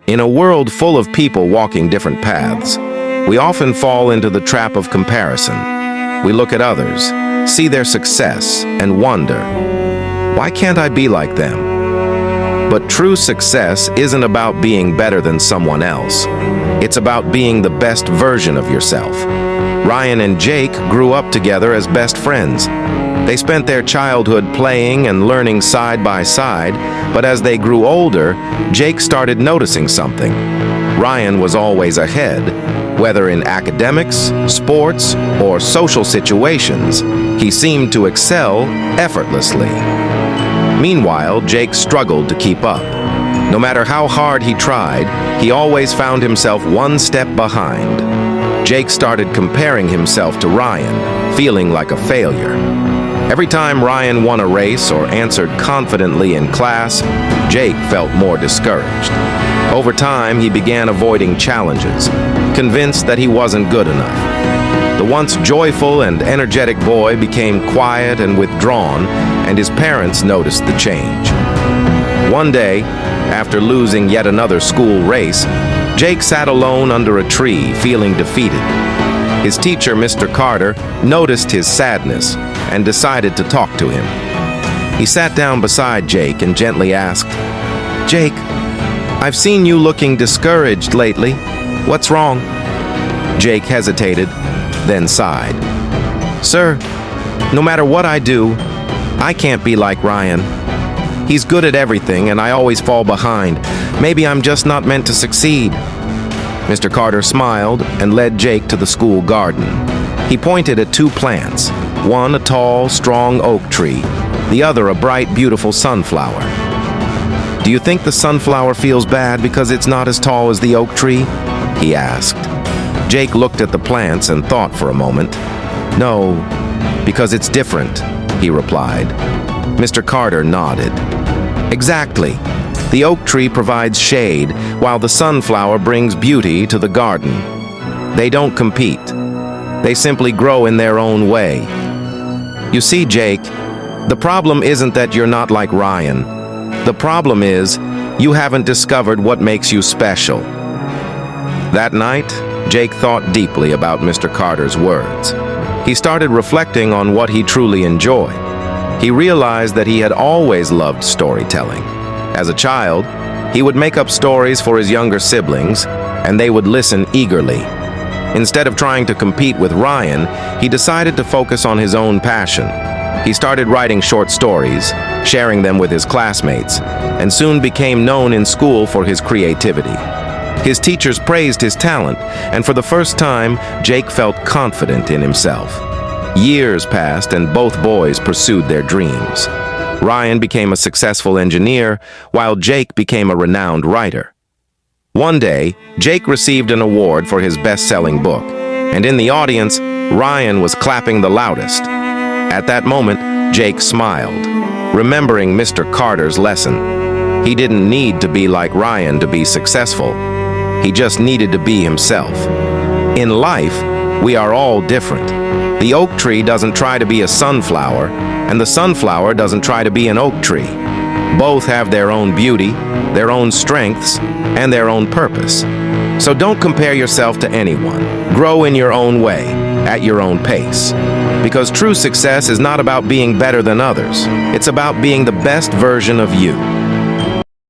In a world full of people walking different paths, we often fall into the trap of comparison. We look at others, see their success, and wonder, why can't I be like them? But true success isn't about being better than someone else. It's about being the best version of yourself. Ryan and Jake grew up together as best friends. They spent their childhood playing and learning side by side, but as they grew older, Jake started noticing something. Ryan was always ahead, whether in academics, sports, or social situations. He seemed to excel effortlessly. Meanwhile, Jake struggled to keep up. No matter how hard he tried, he always found himself one step behind. Jake started comparing himself to Ryan, feeling like a failure. Every time Ryan won a race or answered confidently in class, Jake felt more discouraged. Over time, he began avoiding challenges, convinced that he wasn't good enough. The once joyful and energetic boy became quiet and withdrawn, and his parents noticed the change. One day, after losing yet another school race, Jake sat alone under a tree, feeling defeated. His teacher, Mr. Carter, noticed his sadness and decided to talk to him. He sat down beside Jake and gently asked, "Jake, I've seen you looking discouraged lately. What's wrong?" Jake hesitated, then sighed. "Sir, no matter what I do, I can't be like Ryan. He's good at everything and I always fall behind. Maybe I'm just not meant to succeed." Mr. Carter smiled and led Jake to the school garden. He pointed at two plants, one a tall, strong oak tree, the other a bright, beautiful sunflower. "Do you think the sunflower feels bad because it's not as tall as the oak tree?" he asked. Jake looked at the plants and thought for a moment. "No, because it's different," he replied. Mr. Carter nodded. "Exactly. The oak tree provides shade, while the sunflower brings beauty to the garden. They don't compete. They simply grow in their own way. You see, Jake, the problem isn't that you're not like Ryan. The problem is you haven't discovered what makes you special." That night, Jake thought deeply about Mr. Carter's words. He started reflecting on what he truly enjoyed. He realized that he had always loved storytelling. As a child, he would make up stories for his younger siblings, and they would listen eagerly. Instead of trying to compete with Ryan, he decided to focus on his own passion. He started writing short stories, sharing them with his classmates, and soon became known in school for his creativity. His teachers praised his talent, and for the first time, Jake felt confident in himself. Years passed, and both boys pursued their dreams. Ryan became a successful engineer, while Jake became a renowned writer. One day, Jake received an award for his best-selling book, and in the audience, Ryan was clapping the loudest. At that moment, Jake smiled, remembering Mr. Carter's lesson. He didn't need to be like Ryan to be successful. He just needed to be himself. In life, we are all different. The oak tree doesn't try to be a sunflower, and the sunflower doesn't try to be an oak tree. Both have their own beauty, their own strengths, and their own purpose. So don't compare yourself to anyone. Grow in your own way, at your own pace. Because true success is not about being better than others. It's about being the best version of you.